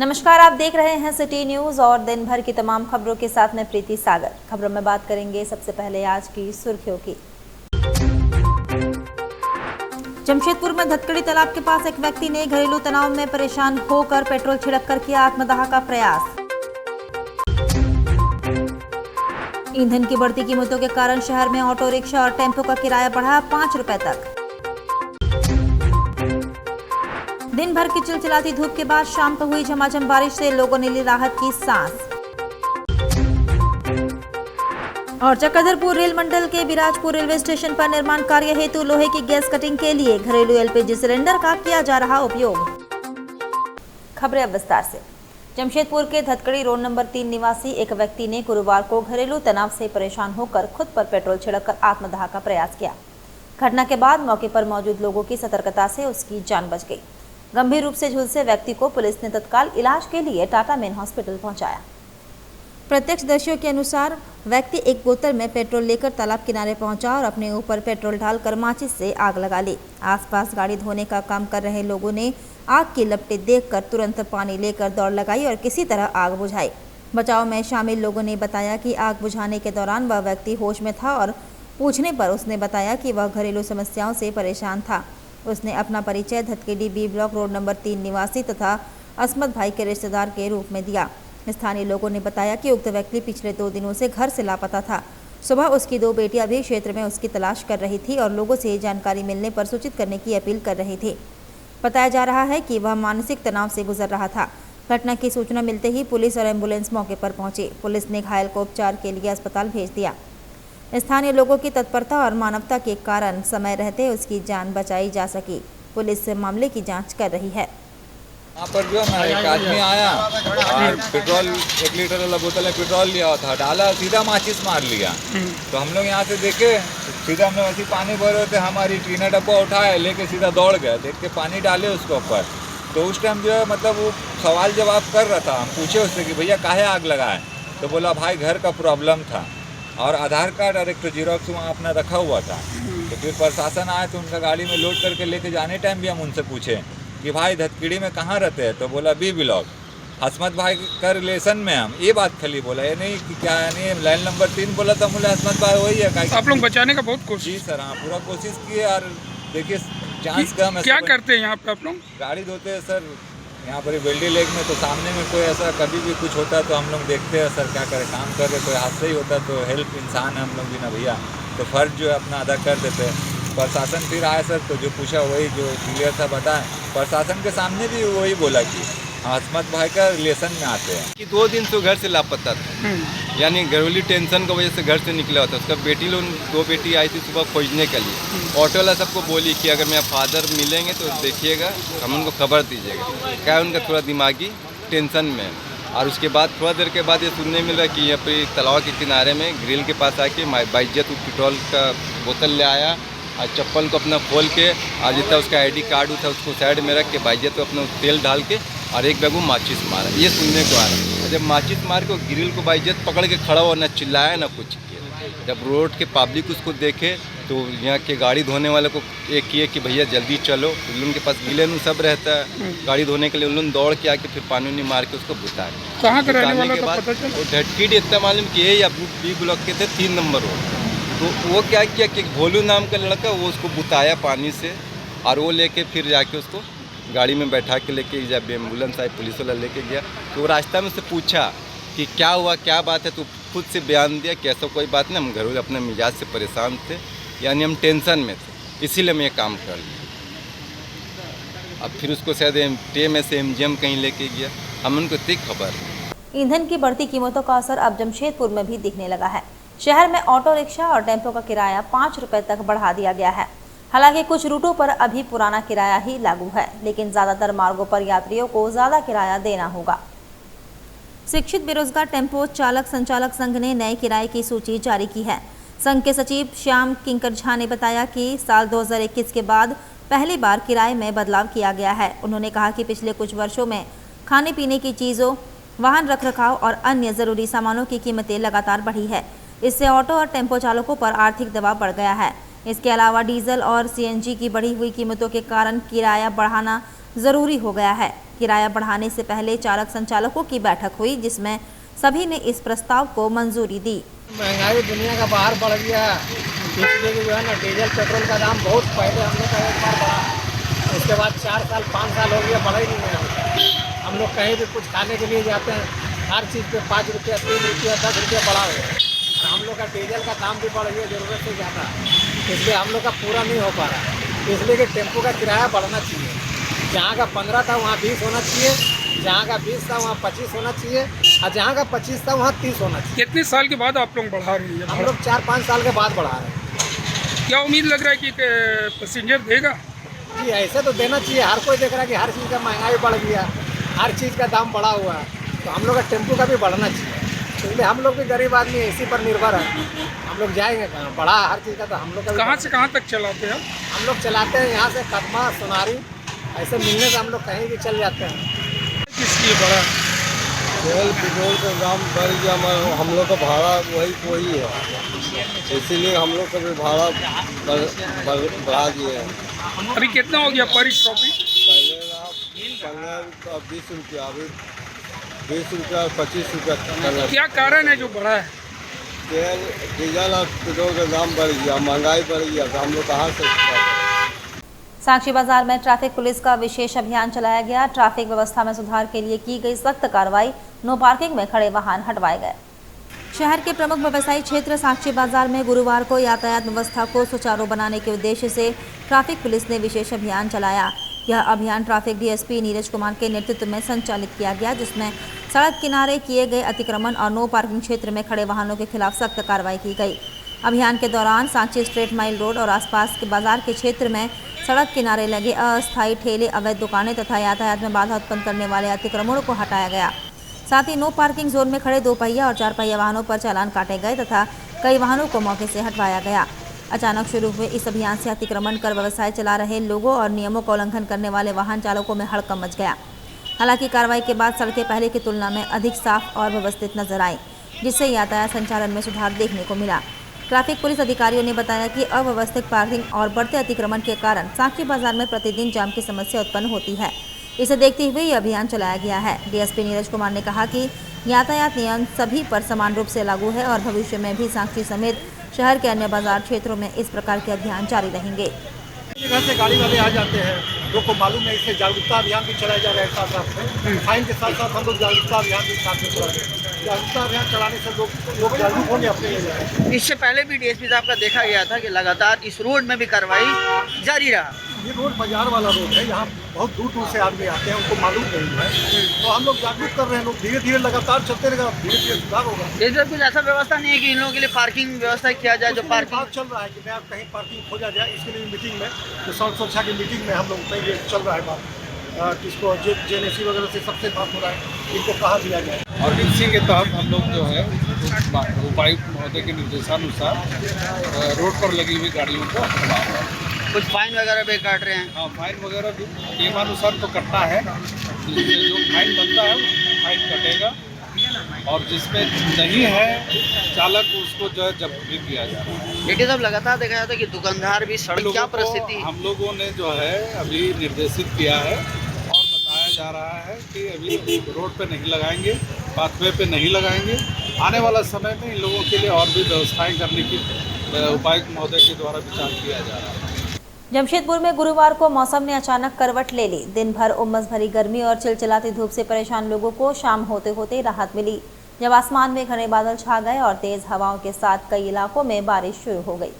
नमस्कार, आप देख रहे हैं सिटी न्यूज़ और दिन भर की तमाम खबरों के साथ मैं प्रीति सागर। खबरों में बात करेंगे सबसे पहले आज की सुर्खियों की। जमशेदपुर में धतकड़ी तालाब के पास एक व्यक्ति ने घरेलू तनाव में परेशान होकर पेट्रोल छिड़ककर किया आत्मदाह का प्रयास। ईंधन की बढ़ती कीमतों के कारण शहर में ऑटो रिक्शा और टेम्पो का किराया बढ़ा 5 रुपए तक। दिन भर की चिलचिलाती धूप के बाद शाम को हुई झमाझम बारिश से लोगों ने ली राहत की सांस। और चक्रधरपुर रेल मंडल के बिराजपुर रेलवे स्टेशन पर निर्माण कार्य हेतु लोहे की गैस कटिंग के लिए घरेलू एलपीजी सिलेंडर का किया जा रहा उपयोग। खबरें अब विस्तार से। जमशेदपुर के धतकड़ी रोड नंबर 3 निवासी एक व्यक्ति ने गुरुवार को घरेलू तनाव से परेशान होकर खुद पर पेट्रोल छिड़ककर आत्मदाह का प्रयास किया। घटना के बाद मौके पर मौजूद लोगों की सतर्कता से उसकी जान बच गई। गंभीर रूप से झुलसे व्यक्ति को पुलिस ने तत्काल इलाज के लिए टाटा मेन हॉस्पिटल पहुंचाया। प्रत्यक्षदर्शियों के अनुसार व्यक्ति एक बोतल में पेट्रोल लेकर तालाब किनारे पहुंचा और अपने ऊपर पेट्रोल डालकर माचिस से आग लगा ली। आसपास गाड़ी धोने का काम कर रहे लोगों ने आग की लपटें देखकर तुरंत पानी लेकर दौड़ लगाई और किसी तरह आग बुझाई। बचाव में शामिल लोगों ने बताया कि आग बुझाने के दौरान वह व्यक्ति होश में था और पूछने पर उसने बताया कि वह घरेलू समस्याओं से परेशान था। उसने अपना परिचय धतकड़ी बी ब्लॉक रोड नंबर 3 निवासी तथा असमत भाई के रिश्तेदार के रूप में दिया। स्थानीय लोगों ने बताया कि उक्त व्यक्ति पिछले 2 दिनों से घर से लापता था। सुबह उसकी 2 बेटियां भी क्षेत्र में उसकी तलाश कर रही थी और लोगों से जानकारी मिलने पर सूचित करने की अपील कर रही थी। बताया जा रहा है कि वह मानसिक तनाव से गुजर रहा था। घटना की सूचना मिलते ही पुलिस और एम्बुलेंस मौके पर पहुंची। पुलिस ने घायल को उपचार के लिए अस्पताल भेज दिया। स्थानीय लोगों की तत्परता और मानवता के कारण समय रहते उसकी जान बचाई जा सकी। पुलिस मामले की जांच कर रही है। यहाँ पर जो है ना एक आदमी आया और पेट्रोल 1 लीटर वाला बोतल में पेट्रोल लिया था, डाला, सीधा माचिस मार लिया। तो हम लोग यहाँ से देखे, सीधा हम लोग ऐसे पानी भर रहे थे, हमारी टीना डब्बा उठाए लेके सीधा दौड़ गए, देख के पानी डाले उसके ऊपर। तो उस टाइम जो है मतलब वो सवाल जवाब कर रहा था। हम पूछे उससे कि भैया काहे आग लगाए, तो बोला भाई घर का प्रॉब्लम था और आधार कार्ड और एक तो जीरोक्स वहाँ अपना रखा हुआ था। तो फिर प्रशासन आया तो उनका गाड़ी में लोड करके लेके जाने टाइम भी हम उनसे पूछे कि भाई धतकड़ी में कहाँ रहते हैं, तो बोला बी ब्लॉक, असमत भाई का रिलेशन में हम। ये बात खाली बोला, ये नहीं कि क्या नहीं लाइन नंबर 3 बोला था, बोले असमत भाई वही है। आप लोग बचाने का बहुत कोशिश। जी सर, हाँ पूरा कोशिश किए और देखिए चांस कम है। क्या करते हैं यहाँ पे आप लोग? गाड़ी धोते हैं सर यहाँ पर बेल्डी लेक में। तो सामने में कोई ऐसा कभी भी कुछ होता है तो हम लोग देखते हैं सर क्या करें, काम कर रहे, कोई हादसा ही होता है तो हेल्प इंसान है हम लोग भी ना भैया, तो फर्ज जो है अपना अदा कर देते हैं। प्रशासन फिर आया सर तो जो पूछा वही जो क्लियर था बताएं। प्रशासन के सामने भी वही बोला कि असमत भाई का रिलेशन में आते हैं। कि 2 दिन से घर से लापता था, यानी घरेलू टेंशन की वजह से घर से निकला होता। उसका बेटी लोग 2 बेटी आई थी सुबह खोजने के लिए। ऑटो वाला सबको बोली कि अगर मेरा फादर मिलेंगे तो देखिएगा, हम उनको खबर दीजिएगा। क्या उनका थोड़ा दिमागी टेंशन में है। और उसके बाद थोड़ा देर के बाद ये सुनने मिल रहा कि यहाँ पे तालाब के किनारे में ग्रिल के पास आके बाइज्जत पेट्रोल का बोतल ले आया और चप्पल को अपना खोल के और जितना उसका आईडी कार्ड था उसको साइड में रख के बाइज्जत को अपना तेल डाल के और एक बैग वो माचिस मारा। ये सुनने को आ रहा। जब माचिस मार के ग्रिल को बाइज्जत पकड़ के खड़ा हुआ, ना चिल्लाया ना कुछ किया। जब रोड के पब्लिक उसको देखे तो यहाँ के गाड़ी धोने वाले को एक किए कि भैया जल्दी चलो। उन के पास गिलेन सब रहता है गाड़ी धोने के लिए। उन दौड़ के आके फिर पानी उनी मार के उसको बुताया। कहाँ के रहने वाला के था बाद पता चला? वो धटकीड़ इतना मालूम कि ये या बी ब्लॉक के थे 3 नंबर रोड। तो वो क्या किया कि भोलू नाम का लड़का वो उसको बुताया पानी से और वो लेके फिर जाके उसको गाड़ी में बैठा के लेके जब एम्बुलेंस आई पुलिस वाला लेके गया तो रास्ता में उससे पूछा कि क्या हुआ, क्या बात है। तो खुद से बयान दिया कि ऐसा कोई बात नहीं, हम घर अपने मिजाज से परेशान थे, यानी हम टेंशन में थे, इसीलिए मैं ये काम कर लिया। अब फिर उसको शायद टे से MGM कहीं लेके गया, हम उनको इतनी खबर। ईंधन की बढ़ती कीमतों का असर अब जमशेदपुर में भी दिखने लगा है। शहर में ऑटो रिक्शा और टेम्पो का किराया 5 रुपए तक बढ़ा दिया गया है। हालांकि कुछ रूटों पर अभी पुराना किराया ही लागू है, लेकिन ज्यादातर मार्गों पर यात्रियों को ज्यादा किराया देना होगा। शिक्षित बेरोजगार टेम्पो चालक संचालक संघ ने नए किराए की सूची जारी की है। संघ के सचिव श्याम किंकर झा ने बताया कि साल 2021 के बाद पहली बार किराए में बदलाव किया गया है। उन्होंने कहा कि पिछले कुछ वर्षों में खाने पीने की चीज़ों, वाहन रखरखाव और अन्य ज़रूरी सामानों की कीमतें लगातार बढ़ी है। इससे ऑटो और टेम्पो चालकों पर आर्थिक दबाव बढ़ गया है। इसके अलावा डीजल और CNG की बढ़ी हुई कीमतों के कारण किराया बढ़ाना जरूरी हो गया है। किराया बढ़ाने से पहले चालक संचालकों की बैठक हुई, जिसमें सभी ने इस प्रस्ताव को मंजूरी दी। महंगाई दुनिया का बाहर बढ़ गया है, इसलिए जो है ना डीजल पेट्रोल का दाम बहुत पहले हम लोग का एक बार बढ़ा, उसके बाद 4 साल 5 साल हो गया बढ़ा ही नहीं है। हम लोग कहीं भी कुछ खाने के लिए जाते हैं, हर चीज़ पे 5 रुपया 3 रुपया 10 रुपया बढ़ा हुआ है। और हम लोग का डीजल का दाम भी बढ़ गया ज़रूरत से ज़्यादा, इसलिए हम लोग का पूरा नहीं हो पा रहा है। इसलिए कि टेम्पो का किराया बढ़ना चाहिए, जहाँ का 15 था वहाँ 20 होना चाहिए, जहाँ का 20 था वहाँ 25 होना चाहिए, और जहाँ का 25 था वहाँ 30 होना चाहिए। कितने साल के बाद आप लोग बढ़ा रही है? हम लोग 4-5 साल के बाद बढ़ा रहे हैं। क्या उम्मीद लग रहा है कि पैसेंजर देगा? जी ऐसे तो देना चाहिए, हर कोई देख रहा है कि हर चीज़ का महंगाई बढ़ गया, हर चीज़ का दाम बढ़ा हुआ है, तो हम लोग का टेम्पो का भी बढ़ना चाहिए। इसलिए हम लोग भी गरीब आदमी इसी पर निर्भर है, हम लोग जाएंगे कहाँ? बढ़ा हर चीज़ का, तो हम लोग का कहाँ से कहाँ तक चलाते हैं? हम लोग चलाते हैं यहाँ से कदमा सोनारी, ऐसे मिलने से हम लोग कहीं भी चल जाते हैं। किस लिए बढ़ा? तेल पेट्रोल का दाम बढ़ गया, हम लोग का भाड़ा वही है, इसीलिए हम लोग का भी भाड़ा बढ़ा दिए हैं। अभी कितना हो गया पर स्टॉपिंग? पहले 20 रुपया, अभी 20 रुपया 25 रुपया। क्या कारण है जो बढ़ा है? तेल डीजल और पेट्रोल का दाम बढ़ गया, महंगाई बढ़ गया, तो हम लोग कहाँ से? साक्षी बाजार में ट्रैफिक पुलिस का विशेष अभियान चलाया गया। ट्रैफिक व्यवस्था में सुधार के लिए की गई सख्त कार्रवाई, नो पार्किंग में खड़े वाहन हटवाए गए। शहर के प्रमुख व्यवसायी क्षेत्र साक्षी बाजार में गुरुवार को यातायात व्यवस्था को सुचारू बनाने के उद्देश्य से ट्रैफिक पुलिस ने विशेष अभियान चलाया। यह अभियान ट्रैफिक डीएसपी नीरज कुमार के नेतृत्व में संचालित किया गया, जिसमें सड़क किनारे किए गए अतिक्रमण और नो पार्किंग क्षेत्र में खड़े वाहनों के खिलाफ सख्त कार्रवाई की गई। अभियान के दौरान सांची स्ट्रेट माइल रोड और आसपास के बाजार के क्षेत्र में सड़क किनारे लगे अस्थायी ठेले, अवैध दुकानें तथा यातायात में बाधा उत्पन्न करने वाले अतिक्रमणों को हटाया गया। साथ ही नो पार्किंग जोन में खड़े 2 पहिया और 4 पहिया वाहनों पर चालान काटे गए तथा कई वाहनों को मौके से हटवाया गया। अचानक शुरू हुए इस अभियान से अतिक्रमण कर व्यवसाय चला रहे लोगों और नियमों का उल्लंघन करने वाले वाहन चालकों में हड़कंप मच गया। हालांकि कार्रवाई के बाद सड़कें पहले की तुलना में अधिक साफ और व्यवस्थित नजर आई, जिससे यातायात संचालन में सुधार देखने को मिला। ट्रैफिक पुलिस अधिकारियों ने बताया कि अव्यवस्थित पार्किंग और बढ़ते अतिक्रमण के कारण साक्षी बाजार में प्रतिदिन जाम की समस्या उत्पन्न होती है। इसे देखते हुए ये अभियान चलाया गया है। डीएसपी नीरज कुमार ने कहा कि यातायात नियम सभी पर समान रूप से लागू है और भविष्य में भी साक्षी समेत शहर के अन्य बाजार क्षेत्रों में इस प्रकार के अभियान जारी रहेंगे। घर से गाड़ी वाले आ जाते हैं, लोग को मालूम है, इससे जागरूकता अभियान भी चलाया जा रहा है। साथ साथ में फाइन के साथ साथ हम लोग जागरूकता अभियान भी साथ में चला रहे हैं। जागरूकता अभियान चलाने से लोग जागरूक होंगे अपने लिए। इससे पहले भी डीएसपी साहब का देखा गया था कि लगातार इस रोड में भी कार्रवाई जारी रहा। ये रोड बाजार वाला रोड है, यहाँ बहुत दूर दूर से आदमी आते हैं, उनको मालूम नहीं है, तो हम लोग जागरूक कर रहे हैं। लोग धीरे धीरे लगातार चलते रहेगा, धीरे धीरे सुधार होगा। इसमें कुछ ऐसा व्यवस्था नहीं है कि इन लोगों के लिए पार्किंग व्यवस्था किया जाए? जो पार्किंग चल रहा है कि मैं कहीं पार्किंग खोजा जाए, इसके लिए मीटिंग में, तो सड़क सुरक्षा की मीटिंग में हम लोग कहीं चल रहा है बात, किसको जेएनएससी वगैरह से सबसे बात हो रहा है, इनको कहा दिया जाए। और इसी के तहत हम लोग जो है उपायुक्त महोदय के निर्देशानुसार रोड पर लगी हुई गाड़ियों को हटवा रहे हैं। कुछ फाइन वगैरह भी काट रहे हैं? हाँ, फाइन वगैरह भी नियमानुसार तो कटता है, जो फाइन बनता है वो फाइन कटेगा, और जिसमें नहीं है चालक उसको जो है जब्त भी किया जा रहा है। लेकिन सब लगातार देखा जाता है कि दुकानदार भी सड़क क्या परिस्थिति। हम लोगों ने जो है अभी निर्देशित किया है और बताया जा रहा है कि अभी रोड पे नहीं लगाएंगे, पाथवे पे नहीं लगाएंगे। आने वाला समय में इन लोगों के लिए और भी व्यवस्थाएं करने की उपायुक्त महोदय के द्वारा विचार किया जा रहा है। जमशेदपुर में गुरुवार को मौसम ने अचानक करवट ले ली। दिन भर उमस भरी गर्मी और चिलचिलाती धूप से परेशान लोगों को शाम होते होते राहत मिली, जब आसमान में घने बादल छा गए और तेज हवाओं के साथ कई इलाकों में बारिश शुरू हो गई।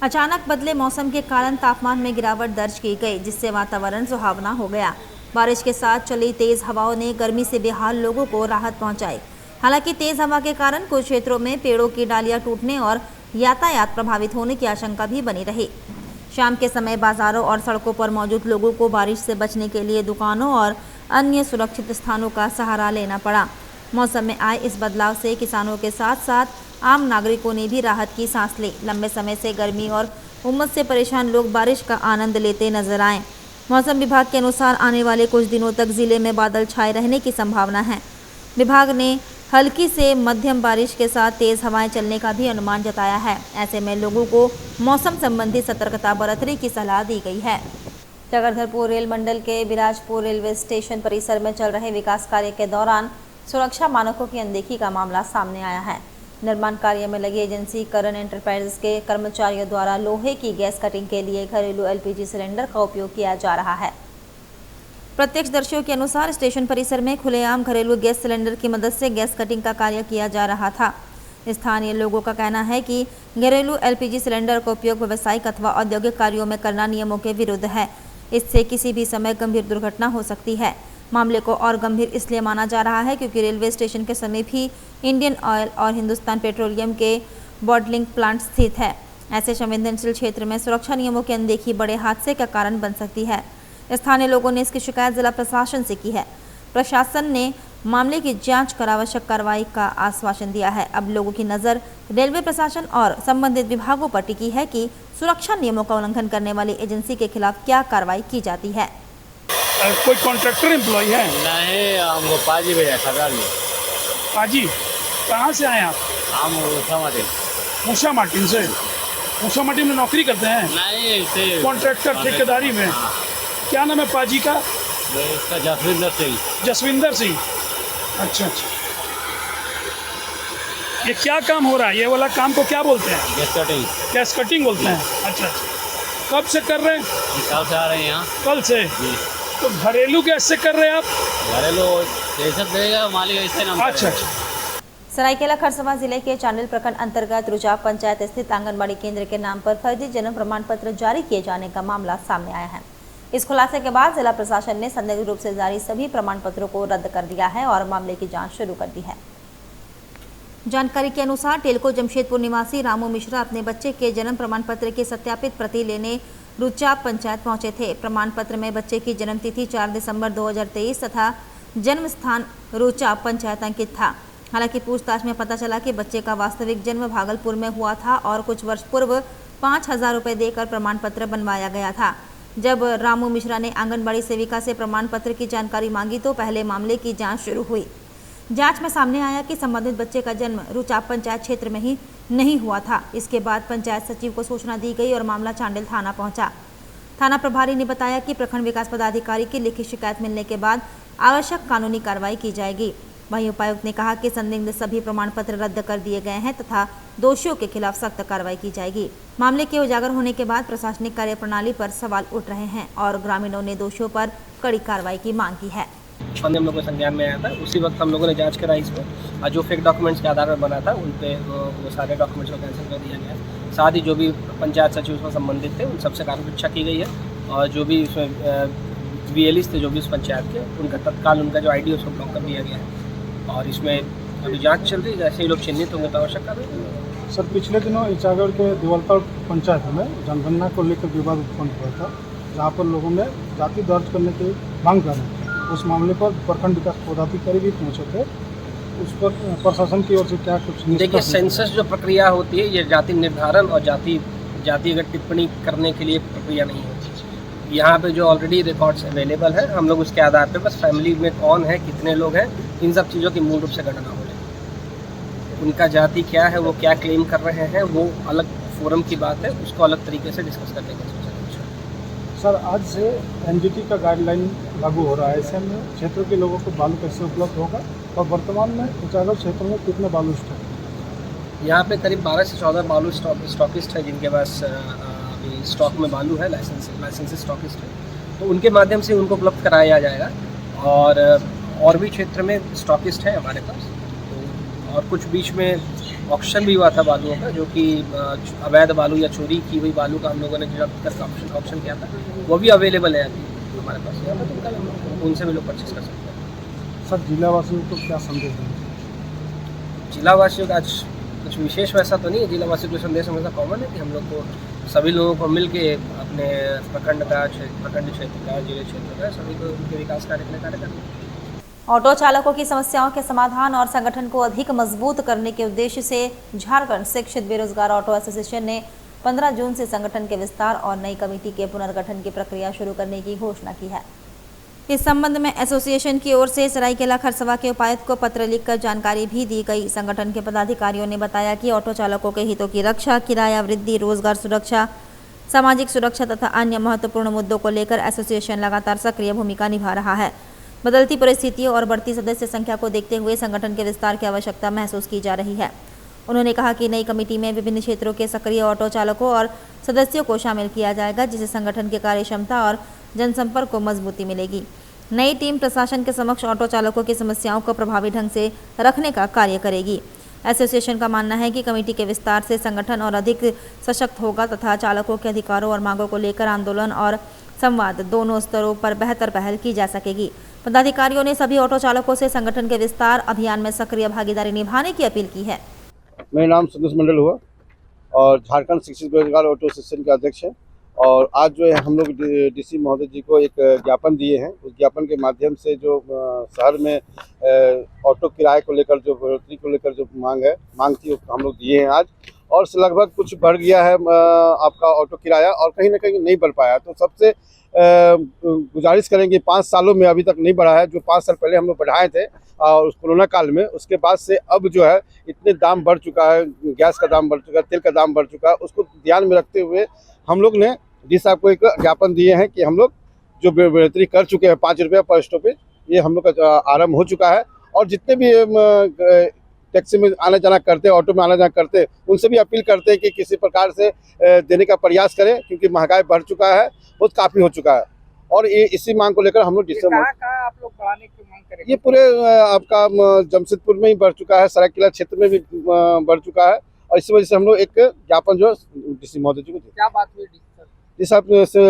अचानक बदले मौसम के कारण तापमान में गिरावट दर्ज की गई, जिससे वातावरण सुहावना हो गया। बारिश के साथ चली तेज हवाओं ने गर्मी से बेहाल लोगों को राहत पहुंचाई। हालांकि तेज हवा के कारण कुछ क्षेत्रों में पेड़ों की डालियां टूटने और यातायात प्रभावित होने की आशंका भी बनी रही। शाम के समय बाजारों और सड़कों पर मौजूद लोगों को बारिश से बचने के लिए दुकानों और अन्य सुरक्षित स्थानों का सहारा लेना पड़ा। मौसम में आए इस बदलाव से किसानों के साथ साथ आम नागरिकों ने भी राहत की सांस ली। लंबे समय से गर्मी और उमस से परेशान लोग बारिश का आनंद लेते नजर आए। मौसम विभाग के अनुसार आने वाले कुछ दिनों तक जिले में बादल छाए रहने की संभावना है। विभाग ने हल्की से मध्यम बारिश के साथ तेज हवाएं चलने का भी अनुमान जताया है। ऐसे में लोगों को मौसम संबंधी सतर्कता बरतने की सलाह दी गई है। चक्रधरपुर रेल मंडल के बिराजपुर रेलवे स्टेशन परिसर में चल रहे विकास कार्य के दौरान सुरक्षा मानकों की अनदेखी का मामला सामने आया है। निर्माण कार्य में लगी एजेंसी करण एंटरप्राइजेस के कर्मचारियों द्वारा लोहे की गैस कटिंग के लिए घरेलू एलपीजी सिलेंडर का उपयोग किया जा रहा है। प्रत्यक्षदर्शियों के अनुसार स्टेशन परिसर में खुलेआम घरेलू गैस सिलेंडर की मदद से गैस कटिंग का कार्य किया जा रहा था। स्थानीय लोगों का कहना है कि घरेलू एलपीजी सिलेंडर का उपयोग व्यावसायिक अथवा औद्योगिक कार्यों में करना नियमों के विरुद्ध है। इससे किसी भी समय गंभीर दुर्घटना हो सकती है। मामले को और गंभीर इसलिए माना जा रहा है क्योंकि रेलवे स्टेशन के समीप ही इंडियन ऑयल और हिंदुस्तान पेट्रोलियम के बॉटलिंग प्लांट स्थित है। ऐसे संवेदनशील क्षेत्र में सुरक्षा नियमों की अनदेखी बड़े हादसे का कारण बन सकती है। स्थानीय लोगों ने इसकी शिकायत जिला प्रशासन से की है। प्रशासन ने मामले की जांच कर आवश्यक कार्रवाई का आश्वासन दिया है। अब लोगों की नज़र रेलवे प्रशासन और संबंधित विभागों पर टिकी है कि सुरक्षा नियमों का उल्लंघन करने वाली एजेंसी के खिलाफ क्या कार्रवाई की जाती है। कोई कॉन्ट्रैक्टर एम्प्लॉय है? नहीं, हमको पाजी भेजा खबर में। पाजी कहाँ से आए आप? हम उषा मार्टिन। उषा मार्टिन से? उषा मार्टिन में नौकरी करते हैं? नहीं, कॉन्ट्रैक्टर ठेकेदारी में। क्या नाम है पाजी का? इसका जसविंदर सिंह। जसविंदर सिंह। अच्छा। ये क्या काम हो रहा है? ये वाला काम को क्या बोलते हैं? Gas cutting. गैस कटिंग बोलते हैं। अच्छा। कब से कर रहे हैं? कल से आ रहे हैं यहाँ। कल से? जी। तो घरेलू गैस से कर रहे हैं आप? घरेलू जैसा देगा मालिक ऐसे नाम। अच्छा। सरायकेला खरसावां जिले के चांडिल प्रखंड अंतर्गत रुचा पंचायत स्थित आंगनबाड़ी केंद्र के नाम पर फर्जी जन्म प्रमाण पत्र जारी किए जाने का मामला सामने आया है। इस खुलासे के बाद जिला प्रशासन ने संदिग्ध रूप से जारी सभी प्रमाण पत्रों को रद्द कर दिया है और मामले की जांच शुरू कर दी है। जानकारी के अनुसार टेलको जमशेदपुर निवासी रामू मिश्रा अपने बच्चे के जन्म प्रमाण पत्र की सत्यापित प्रति लेने रुचा पंचायत पहुंचे थे। प्रमाण पत्र में बच्चे की जन्म तिथि 4 दिसंबर 2023 तथा जन्म स्थान रुचा पंचायत अंकित था। हालांकि पूछताछ में पता चला कि बच्चे का वास्तविक जन्म भागलपुर में हुआ था और कुछ वर्ष पूर्व 5,000 रुपये देकर प्रमाण पत्र बनवाया गया था। जब रामू मिश्रा ने आंगनबाड़ी सेविका से प्रमाण पत्र की जानकारी मांगी तो पहले मामले की जांच शुरू हुई। जांच में सामने आया कि संबंधित बच्चे का जन्म रुचा पंचायत क्षेत्र में ही नहीं हुआ था। इसके बाद पंचायत सचिव को सूचना दी गई और मामला चांडिल थाना पहुंचा। थाना प्रभारी ने बताया कि प्रखंड विकास पदाधिकारी की लिखित शिकायत मिलने के बाद आवश्यक कानूनी कार्रवाई की जाएगी। वहीं उपायुक्त ने कहा कि संदिग्ध सभी प्रमाण पत्र रद्द कर दिए गए हैं तथा दोषियों के खिलाफ सख्त कार्रवाई की जाएगी। मामले के उजागर होने के बाद प्रशासनिक कार्यप्रणाली पर सवाल उठ रहे हैं और ग्रामीणों ने दोषियों पर कड़ी कार्रवाई की मांग की है। हम लोगों को संज्ञान में आया था, उसी वक्त हम लोगों ने जांच कराई इसमें। जो फेक डॉक्यूमेंट्स के आधार पर बना था उन पे वो सारे डॉक्यूमेंट्स को कैंसिल कर दिया गया। साथ ही जो भी पंचायत सचिव उसमें संबंधित थे उन सबसे कार्रवाई की गई है और जो भी उसमें VLEs थे जो भी उस पंचायत के उनका तत्काल उनका जो ID उसको ब्लॉक कर दिया गया है और इसमें अभी जांच चल रही है। जैसे ही लोग चिन्हित होंगे तो आवश्यक कार्रवाई। सर, पिछले दिनों इचागढ़ के दिवलता पंचायत में जनगणना को लेकर विवाद उत्पन्न हुआ था, जहाँ पर लोगों ने जाति दर्ज करने की मांग कर रहे थे। उस मामले पर प्रखंड विकास पदाधिकारी भी पहुँचे थे। उस पर प्रशासन की ओर से क्या कुछ? देखिए, सेंसस जो प्रक्रिया होती है ये जाति निर्धारण और जाति अगर टिप्पणी करने के लिए प्रक्रिया नहीं होती। यहाँ पे जो ऑलरेडी रिकॉर्ड्स अवेलेबल है हम लोग उसके आधार पे बस फैमिली में कौन है, कितने लोग हैं, इन सब चीज़ों की मूल रूप से गणना हो जाए। उनका जाति क्या है, वो क्या क्लेम कर रहे हैं, वो अलग फोरम की बात है, उसको अलग तरीके से डिस्कस करने की सोचा। सर, आज से NGT का गाइडलाइन लागू हो रहा है। ऐसे में क्षेत्र के लोगों को बालू कैसे उपलब्ध होगा और वर्तमान में इचागढ़ क्षेत्र में कितने बालू स्टॉक? यहाँ पे करीब 12 से 14 बालू स्टॉकिस्ट है जिनके पास अभी स्टॉक में बालू है, लाइसेंस स्टॉकिस्ट है, तो उनके माध्यम से उनको उपलब्ध कराया जाएगा। और भी क्षेत्र में स्टॉकिस्ट है हमारे पास। तो और कुछ बीच में ऑक्शन भी हुआ था बालुओं का, जो कि अवैध बालू या चोरी की हुई बालू का हम लोगों ने जब्त करके ऑक्शन किया था, वो भी अवेलेबल है अभी हमारे पास यहाँ पर, तो उनसे भी लोग परचेज कर सकते हैं। सर, जिलावासियों को क्या संदेश देंगे? जिलावासियों का आज कुछ विशेष वैसा तो नहीं है। जिलावासियों को संदेश हमेशा कॉमन है कि हम लोग को सभी लोगों को मिल के अपने प्रखंड क्षेत्र का, जिले क्षेत्र का, सभी को उनके विकास कार्य करने करना है। ऑटो चालकों की समस्याओं के समाधान और संगठन को अधिक मजबूत करने के उद्देश्य से झारखंड शिक्षित बेरोजगार ऑटो एसोसिएशन ने 15 जून से संगठन के विस्तार और नई कमेटी के पुनर्गठन की प्रक्रिया शुरू करने की घोषणा की है। इस संबंध में एसोसिएशन की ओर से सरायकेला खरसावां के उपायुक्त को पत्र लिखकर जानकारी भी दी गई। संगठन के पदाधिकारियों ने बताया कि ऑटो चालकों के हितों की रक्षा, किराया वृद्धि, रोजगार सुरक्षा, सामाजिक सुरक्षा तथा अन्य महत्वपूर्ण मुद्दों को लेकर एसोसिएशन लगातार सक्रिय भूमिका निभा रहा है। बदलती परिस्थितियों और बढ़ती सदस्य संख्या को देखते हुए संगठन के विस्तार की आवश्यकता महसूस की जा रही है। उन्होंने कहा कि नई कमेटी में विभिन्न क्षेत्रों के सक्रिय ऑटो चालकों और सदस्यों को शामिल किया जाएगा, जिससे संगठन की कार्यक्षमता और जनसंपर्क को मजबूती मिलेगी। नई टीम प्रशासन के समक्ष ऑटो चालकों की समस्याओं को प्रभावी ढंग से रखने का कार्य करेगी। एसोसिएशन का मानना है कि कमेटी के विस्तार से संगठन और अधिक सशक्त होगा तथा चालकों के अधिकारों और मांगों को लेकर आंदोलन और संवाद दोनों स्तरों पर बेहतर पहल की जा सकेगी। पदाधिकारियों ने सभी ऑटो चालकों से संगठन के विस्तार अभियान में सक्रिय भागीदारी निभाने की अपील की है। मेरा नाम संतोष मंडल हुआ और झारखंड शिक्षित बेरोजगार ऑटो एसोसिएशन के अध्यक्ष हैं। और आज जो है हम लोग डीसी महोदय जी को एक ज्ञापन दिए हैं। उस ज्ञापन के माध्यम से जो शहर में ऑटो किराए को लेकर जो बढ़ोतरी को लेकर जो मांग थी हम लोग दिए हैं आज, और लगभग कुछ बढ़ गया है आपका ऑटो किराया और कहीं ना कहीं नहीं बढ़ पाया। तो सबसे गुजारिश करेंगे, 5 सालों में अभी तक नहीं बढ़ा है। जो 5 साल पहले हम लोग बढ़ाए थे और उस कोरोना काल में, उसके बाद से अब जो है इतने दाम बढ़ चुका है, गैस का दाम बढ़ चुका है, तेल का दाम बढ़ चुका है। उसको ध्यान में रखते हुए हम लोग ने डी साहब को एक ज्ञापन दिए हैं कि हम लोग जो बढ़ोतरी कर चुके हैं 5 रुपये पर स्टॉपेज, ये हम लोग का आरम्भ हो चुका है। और जितने भी टैक्सी में आना जाना करते हैं, ऑटो में आना जाना करते हैं, उनसे भी अपील करते हैं कि किसी प्रकार से देने का प्रयास करें, क्योंकि महंगाई बढ़ चुका है, बहुत काफ़ी हो चुका है। और ये इसी मांग को लेकर हम लोग आप लोग बढ़ाने की मांग करेंगे? ये पूरे आपका जमशेदपुर में ही बढ़ चुका है, सरायकेला क्षेत्र में भी बढ़ चुका है। और इसी वजह से हम लोग एक ज्ञापन जो डीसी महोदय जी को दिया। क्या बात हुई डी साहब से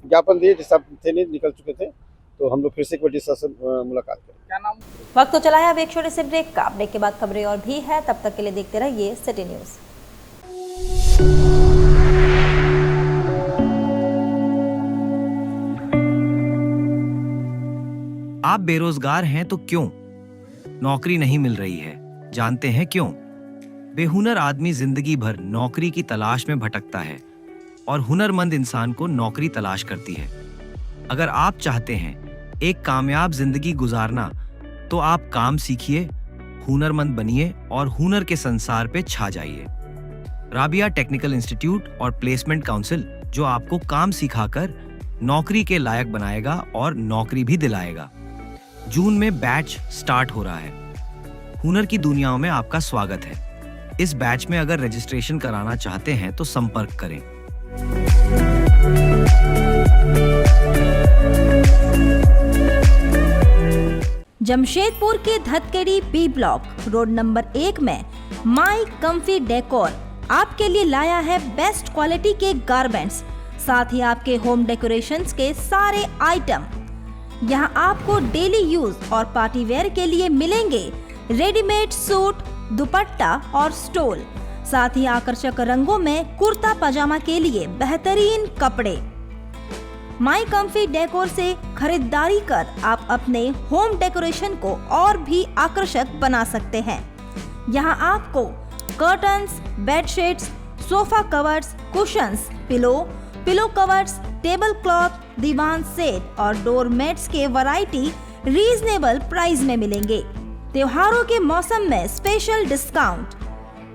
ज्ञापन दिए, डी साहब थे नहीं, निकल चुके थे, तो हम लोग फिर से एक बार डी साहब से मुलाकात करें। क्या नाम? वक्त तो चला है अब एक छोटे से ब्रेक का। ब्रेक के बाद खबरें और भी है, तब तक के लिए देखते रहिए सिटी न्यूज़। आप बेरोजगार हैं तो क्यों? नौकरी नहीं मिल रही है, जानते हैं क्यों? बेहुनर आदमी जिंदगी भर नौकरी की तलाश में भटकता है और हुनरमंद इंसान को नौकरी तलाश करती है। अगर आप चाहते हैं एक कामयाब जिंदगी गुजारना, तो आप काम सीखिए, हुनरमंद बनिए और हुनर के संसार पे छा जाइए। राबिया टेक्निकल इंस्टीट्यूट और प्लेसमेंट काउंसिल, जो आपको काम सिखाकर नौकरी के लायक बनाएगा और नौकरी भी दिलाएगा। जून में बैच स्टार्ट हो रहा है। हुनर की दुनियाओं में आपका स्वागत है। इस बैच में अगर रजिस्ट्रेशन कराना चाहते हैं तो संपर्क करें। जमशेदपुर के धतकेड़ी बी ब्लॉक रोड नंबर 1 में माई कम्फी डेकोर आपके लिए लाया है बेस्ट क्वालिटी के गारमेंट्स, साथ ही आपके होम डेकोरेशंस के सारे आइटम। यहां आपको डेली यूज और पार्टी वेयर के लिए मिलेंगे रेडीमेड सूट, दुपट्टा और स्टोल, साथ ही आकर्षक रंगों में कुर्ता पजामा के लिए बेहतरीन कपड़े। माई कम्फी डेकोर से खरीदारी कर आप अपने होम डेकोरेशन को और भी आकर्षक बना सकते हैं। यहाँ आपको curtains, bedsheets, sofa covers, cushions, pillow covers, table cloth, divan set और डोर मैट्स के वैरायटी रीजनेबल प्राइस में मिलेंगे। त्योहारों के मौसम में special discount.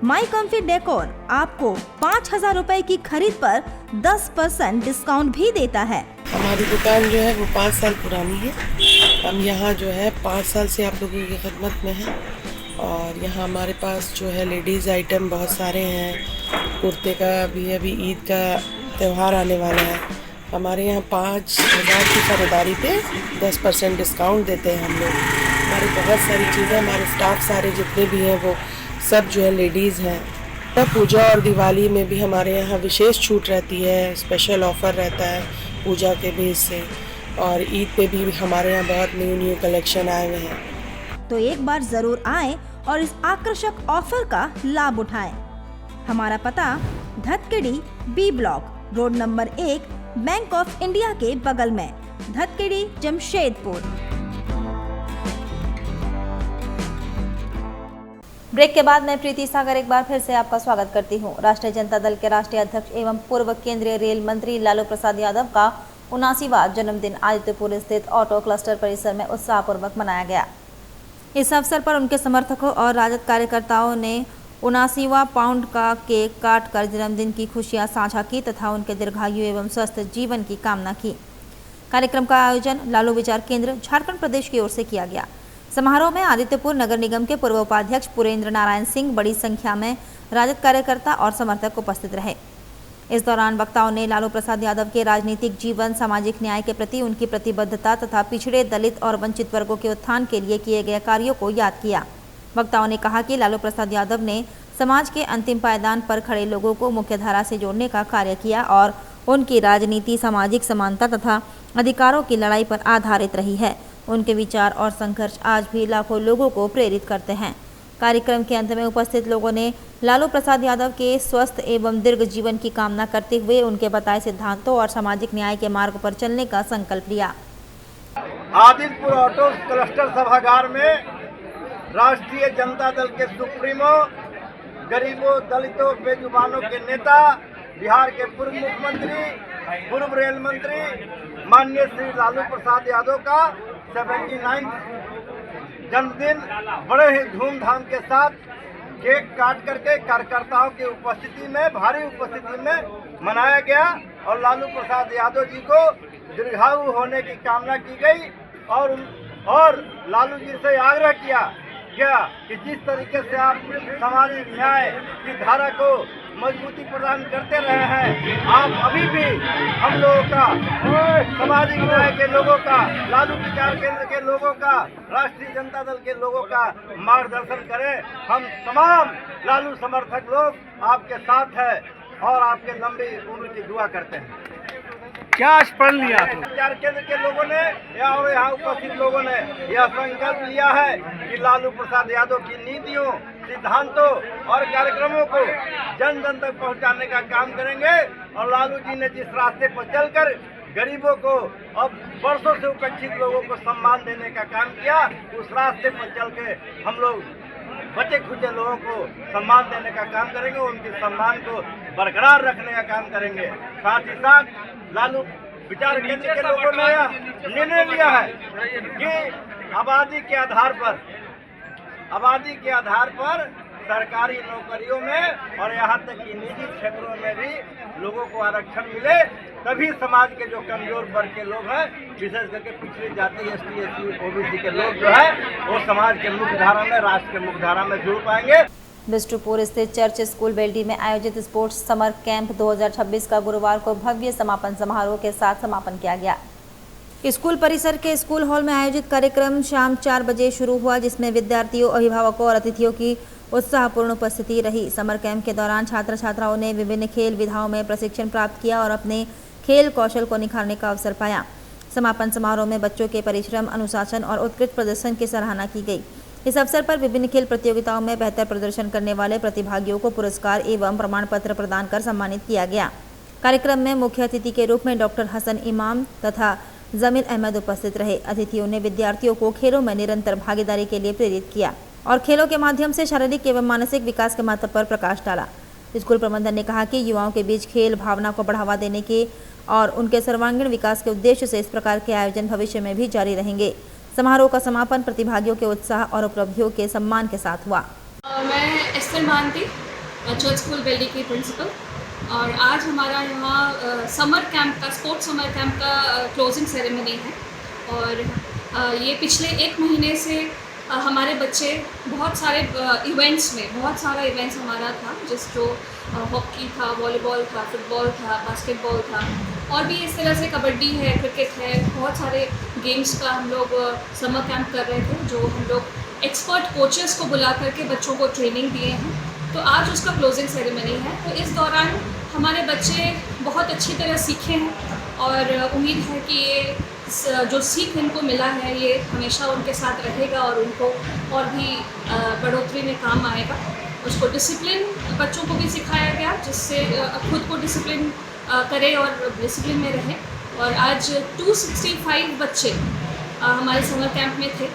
My Comfy Decor आपको 5,000 रुपए की खरीद पर 10% डिस्काउंट भी देता है। हमारी दुकान जो है वो 5 साल पुरानी है। हम यहाँ जो है 5 साल से आप लोगों की खिदमत में हैं और यहाँ हमारे पास जो है लेडीज़ आइटम बहुत सारे हैं। कुर्ते का भी अभी ईद का त्यौहार आने वाला है। हमारे यहाँ 5,000 की खरीदारी पे 10% डिस्काउंट देते हैं हम लोग। हमारी बहुत सारी चीज़ें, हमारे स्टाफ सारे जितने भी हैं वो सब जो है लेडीज़ हैं। पूजा और दिवाली में भी हमारे यहाँ विशेष छूट रहती है, स्पेशल ऑफ़र रहता है पूजा के बेस से। और ईद पे भी हमारे यहाँ बहुत न्यू कलेक्शन आए हुए हैं। तो एक बार ज़रूर आएं और इस आकर्षक ऑफर का लाभ उठाएं। हमारा पता Dhatkedi B block road number 1 bank of India के बगल में, धतकेड़ी, जमशेदपुर। ब्रेक के बाद मैं प्रीति सागर एक बार फिर से आपका स्वागत करती हूं। राष्ट्रीय जनता दल के राष्ट्रीय अध्यक्ष एवं पूर्व केंद्रीय रेल मंत्री लालू प्रसाद यादव का 79वां जन्मदिन आदित्यपुर स्थित ऑटो क्लस्टर परिसर में उत्साहपूर्वक मनाया गया। इस अवसर पर उनके समर्थकों और राजद कार्यकर्ताओं ने 79वां पाउंड का केक काट कर जन्मदिन की खुशियां साझा की तथा उनके दीर्घायु एवं स्वस्थ जीवन की कामना की। कार्यक्रम का आयोजन लालू विचार केंद्र झारखंड प्रदेश की ओर से किया गया। समारोह में आदित्यपुर नगर निगम के पूर्व उपाध्यक्ष पुरेंद्र नारायण सिंह, बड़ी संख्या में राजद कार्यकर्ता और समर्थक उपस्थित रहे। इस दौरान वक्ताओं ने लालू प्रसाद यादव के राजनीतिक जीवन, सामाजिक न्याय के प्रति उनकी प्रतिबद्धता तथा पिछड़े, दलित और वंचित वर्गों के उत्थान के लिए किए गए कार्यों को याद किया। वक्ताओं ने कहा कि लालू प्रसाद यादव ने समाज के अंतिम पायदान पर खड़े लोगों को मुख्यधारा से जोड़ने का कार्य किया और उनकी राजनीति सामाजिक समानता तथा अधिकारों की लड़ाई पर आधारित रही है। उनके विचार और संघर्ष आज भी लाखों लोगों को प्रेरित करते हैं। कार्यक्रम के अंत में उपस्थित लोगों ने लालू प्रसाद यादव के स्वस्थ एवं दीर्घ जीवन की कामना करते हुए उनके बताए सिद्धांतों और सामाजिक न्याय के मार्ग पर चलने का संकल्प लिया। आदित्यपुर ऑटो क्लस्टर सभागार में राष्ट्रीय जनता दल के सुप्रीमो, गरीबों, दलितों, बेजुबानों के नेता, बिहार के पूर्व मुख्यमंत्री, पूर्व रेल मंत्री माननीय श्री लालू प्रसाद यादव का 79 जन्मदिन बड़े ही धूमधाम के साथ केक काट करके कार्यकर्ताओं की उपस्थिति में, भारी उपस्थिति में मनाया गया और लालू प्रसाद यादव जी को दीर्घायु होने की कामना की गई और लालू जी से आग्रह किया गया कि जिस तरीके से आप सामाजिक न्याय की धारा को मजबूती प्रदान करते रहे हैं, आप अभी भी हम लोगों का, सामाजिक न्याय के लोगों का, लालू विचार केंद्र के लोगों का, राष्ट्रीय जनता दल के लोगों का मार्गदर्शन करें। हम तमाम लालू समर्थक लोग आपके साथ हैं और आपके लंबी उम्र की दुआ करते हैं। क्या आज पढ़ लिया विचार केंद्र के लोगों ने और यहाँ उपस्थित लोगों ने यह संकल्प लिया है कि लालू प्रसाद यादव की नीतियों, सिद्धांतों और कार्यक्रमों को जन जन तक पहुँचाने का काम करेंगे और लालू जी ने जिस रास्ते पर चलकर गरीबों को और वर्षों से उपेक्षित लोगों को सम्मान देने का काम किया, उस रास्ते पर चल के हम लोग बचे खुचे लोगों को सम्मान देने का काम करेंगे, उनके सम्मान को बरकरार रखने का काम करेंगे। साथ ही साथ लालू विचार केंद्र के लोगों ने यह निर्णय लिया है कि आबादी के आधार पर सरकारी नौकरियों में और यहाँ तक कि निजी क्षेत्रों में भी लोगों को आरक्षण मिले, तभी समाज के जो कमजोर वर्ग के लोग हैं, विशेष करके पिछड़ी जाति, एसटी, एससी, ओबीसी के लोग जो है वो समाज के मुख्य धारा में, राष्ट्र के मुख्य धारा में जुड़ पाएंगे। बिष्टुपुर स्थित चर्च स्कूल बेल्डी में आयोजित स्पोर्ट्स समर कैंप 2026 का गुरुवार को भव्य समापन समारोह के साथ समापन किया गया। स्कूल परिसर के स्कूल हॉल में आयोजित कार्यक्रम शाम 4 बजे शुरू हुआ, जिसमें विद्यार्थियों, अभिभावकों और अतिथियों की उत्साहपूर्ण उपस्थिति रही। समर कैंप के दौरान छात्र छात्राओं ने विभिन्न खेल विधाओं में प्रशिक्षण प्राप्त किया और अपने खेल कौशल को निखारने का अवसर पाया। समापन समारोह में बच्चों के परिश्रम, अनुशासन और उत्कृष्ट प्रदर्शन की सराहना की गई। इस अवसर पर विभिन्न खेल प्रतियोगिताओं में बेहतर प्रदर्शन करने वाले प्रतिभागियों को पुरस्कार एवं प्रमाण पत्र प्रदान कर सम्मानित किया गया। कार्यक्रम में मुख्य अतिथि के रूप में डॉक्टर हसन इमाम तथा जमील अहमद उपस्थित रहे। अतिथियों ने विद्यार्थियों को खेलों में निरंतर भागीदारी के लिए प्रेरित किया और खेलों के माध्यम से शारीरिक एवं मानसिक विकास के महत्व पर प्रकाश डाला। स्कूल प्रबंधन ने कहा कि युवाओं के बीच खेल भावना को बढ़ावा देने के और उनके सर्वांगीण विकास के उद्देश्य से इस प्रकार के आयोजन भविष्य में भी जारी रहेंगे। समारोह का समापन प्रतिभागियों के उत्साह और उपलब्धियों के सम्मान के साथ हुआ। मैं एस्टर मानती, चर्च स्कूल बेल्डी की प्रिंसिपल, और आज हमारा यहाँ समर कैंप का, स्पोर्ट्स समर कैंप का क्लोजिंग सेरेमनी है। और ये पिछले 1 महीने से हमारे बच्चे बहुत सारे इवेंट्स में, बहुत सारा इवेंट्स हमारा था, जो हॉकी था, वॉलीबॉल था, फुटबॉल था, बास्केटबॉल था, और भी इस तरह से कबड्डी है, क्रिकेट है, बहुत सारे गेम्स का हम लोग समर कैंप कर रहे थे, जो हम लोग एक्सपर्ट कोचेस को बुला करके बच्चों को ट्रेनिंग दिए हैं। तो आज उसका क्लोजिंग सेरेमनी है। तो इस दौरान हमारे बच्चे बहुत अच्छी तरह सीखे हैं और उम्मीद है कि ये जो सीख इनको मिला है ये हमेशा उनके साथ रहेगा और उनको और भी बढ़ोतरी में काम आएगा। उसको डिसिप्लिन बच्चों को भी सिखाया गया, जिससे खुद को डिसिप्लिन करे और डिसिप्लिन में रहे। और आज 265 बच्चे हमारे समर कैंप में थे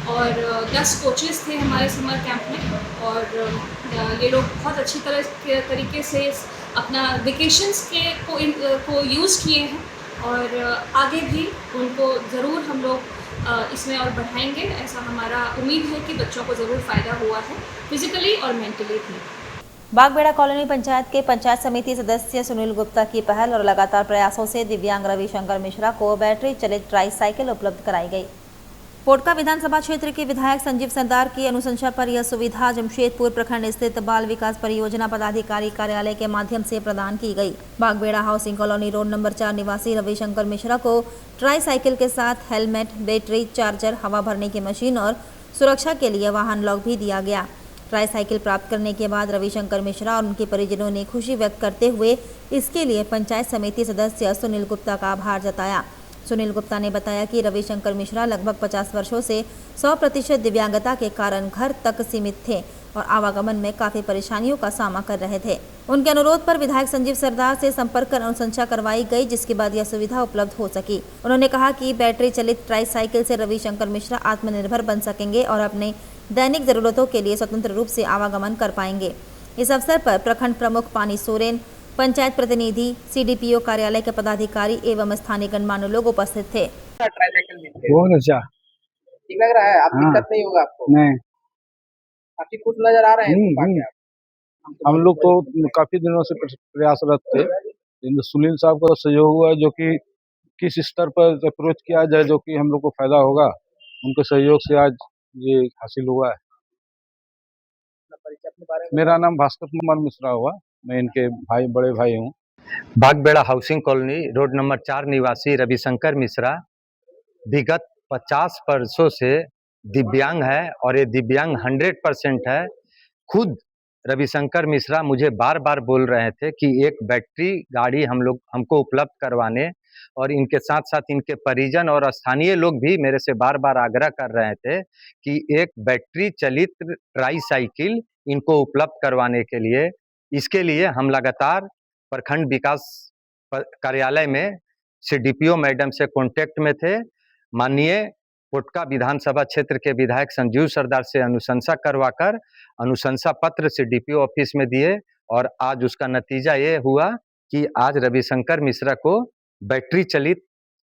और 10 कोचेस थे हमारे समर कैंप में, और ये लोग बहुत अच्छी तरीके से अपना वेकेशंस को यूज़ किए हैं और आगे भी उनको ज़रूर हम लोग इसमें और बढ़ाएंगे। ऐसा हमारा उम्मीद है कि बच्चों को ज़रूर फ़ायदा हुआ है, फिज़िकली और मेंटली भी। बागबेड़ा कॉलोनी पंचायत के पंचायत समिति सदस्य सुनील गुप्ता की पहल और लगातार प्रयासों से दिव्यांग रविशंकर मिश्रा को बैटरी चलित ट्राईसाइकिल उपलब्ध कराई गई। पोटका विधानसभा क्षेत्र के विधायक संजीव सरदार की अनुशंसा पर यह सुविधा जमशेदपुर प्रखंड स्थित बाल विकास परियोजना पदाधिकारी कार्यालय के माध्यम से प्रदान की गई। Bagbera housing colony road number 4 निवासी रविशंकर मिश्रा को ट्राईसाइकिल के साथ हेलमेट, बैटरी, चार्जर, हवा भरने की मशीन और सुरक्षा के लिए वाहन लॉक भी दिया गया। ट्राईसाइकिल प्राप्त करने के बाद रविशंकर मिश्रा और उनके परिजनों ने खुशी व्यक्त करते हुए इसके लिए पंचायत समिति सदस्य सुनील गुप्ता का आभार जताया। सुनील गुप्ता ने बताया कि रविशंकर मिश्रा लगभग 50 वर्षों से 100% दिव्यांगता के कारण घर तक सीमित थे और आवागमन में काफी परेशानियों का सामना कर रहे थे। उनके अनुरोध पर विधायक संजीव सरदार से संपर्क कर अनुशंसा करवाई गई, जिसके बाद यह सुविधा उपलब्ध हो सकी। उन्होंने कहा कि बैटरी चलित ट्राईसाइकिल से रविशंकर मिश्रा आत्मनिर्भर बन सकेंगे और अपने दैनिक जरूरतों के लिए स्वतंत्र रूप से आवागमन कर पाएंगे। इस अवसर पर प्रखंड प्रमुख पानी सोरेन, पंचायत प्रतिनिधि, सीडीपीओ कार्यालय के पदाधिकारी एवं स्थानीय गणमान्य लोग उपस्थित थे। बहुत अच्छा ठीक लग रहा है, आप दिक्कत नहीं होगा आपको? नहीं, काफी खुश नजर आ रहे हैं। हम लोग तो काफी दिनों से प्रयासरत थे, लेकिन सुनील साहब का सहयोग हुआ जो कि किस स्तर पर अप्रोच किया जाए जो कि हम लोग को फायदा होगा, उनके सहयोग से आज ये हासिल हुआ है। मेरा नाम भास्कर कुमार मिश्रा हुआ, मैं इनके बड़े भाई हूँ। Bagbera housing colony road number 4 निवासी रविशंकर मिश्रा विगत 50 वर्षों से दिव्यांग है और ये दिव्यांग 100% है। खुद रविशंकर मिश्रा मुझे बार बार बोल रहे थे कि एक बैटरी गाड़ी हमको उपलब्ध करवाने, और इनके साथ साथ इनके परिजन और स्थानीय लोग भी मेरे से बार बार आग्रह कर रहे थे कि एक बैटरी चलित ट्राईसाइकिल इनको उपलब्ध करवाने के लिए, इसके लिए हम लगातार प्रखंड विकास कार्यालय में सीडीपीओ मैडम से कांटेक्ट में थे। माननीय पोटका विधानसभा क्षेत्र के विधायक संजीव सरदार से अनुशंसा करवाकर अनुशंसा पत्र सीडीपीओ ऑफिस में दिए और आज उसका नतीजा ये हुआ कि आज रविशंकर मिश्रा को बैटरी चलित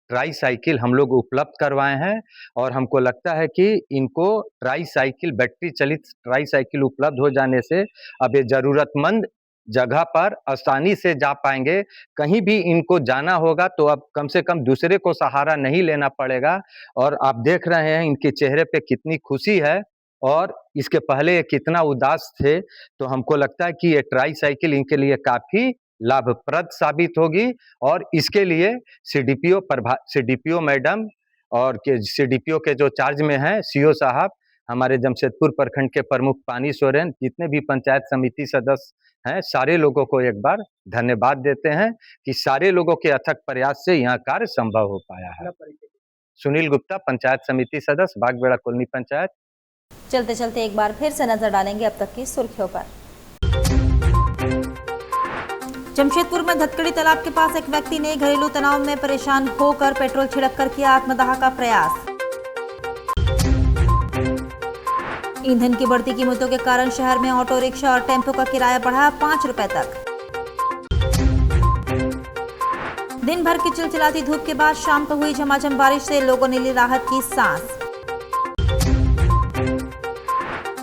ट्राईसाइकिल हम लोग उपलब्ध करवाए हैं। और हमको लगता है कि इनको ट्राईसाइकिल, बैटरी चलित ट्राईसाइकिल उपलब्ध हो जाने से अब ये जरूरतमंद जगह पर आसानी से जा पाएंगे। कहीं भी इनको जाना होगा तो अब कम से कम दूसरे को सहारा नहीं लेना पड़ेगा। और आप देख रहे हैं इनके चेहरे पे कितनी खुशी है, और इसके पहले ये कितना उदास थे। तो हमको लगता है कि ये ट्राईसाइकिल इनके लिए काफी लाभप्रद साबित होगी। और इसके लिए सीडीपीओ मैडम और सीडीपीओ के जो चार्ज में हैं सीओ साहब, हमारे जमशेदपुर प्रखंड के प्रमुख पानी सोरेन, जितने भी पंचायत समिति सदस्य हैं, सारे लोगों को एक बार धन्यवाद देते हैं कि सारे लोगों के अथक प्रयास से यह कार्य संभव हो पाया है। सुनील गुप्ता, पंचायत समिति सदस्य, बागबेड़ा कॉलोनी पंचायत। चलते चलते एक बार फिर से नजर डालेंगे अब तक की सुर्खियों पर। जमशेदपुर में धतकड़ी तालाब के पास एक व्यक्ति ने घरेलू तनाव में परेशान होकर पेट्रोल छिड़ककर किया आत्मदाह का प्रयास। ईंधन की बढ़ती कीमतों के कारण शहर में ऑटो रिक्शा और टेम्पो का किराया बढ़ा 5 रुपए तक। दिन भर की चिलचिलाती धूप के बाद शाम को हुई झमाझम बारिश से लोगों ने ली राहत की सांस।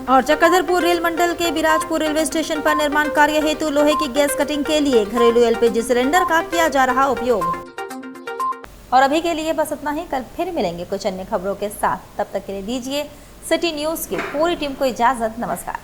और चक्रधरपुर रेल मंडल के बिराजपुर रेलवे स्टेशन पर निर्माण कार्य हेतु लोहे की गैस कटिंग के लिए घरेलू एलपीजी सिलेंडर का किया जा रहा उपयोग। और अभी के लिए बस इतना ही। कल फिर मिलेंगे कुछ अन्य खबरों के साथ। तब तक के लिए दीजिए सिटी न्यूज की पूरी टीम को इजाजत। नमस्कार।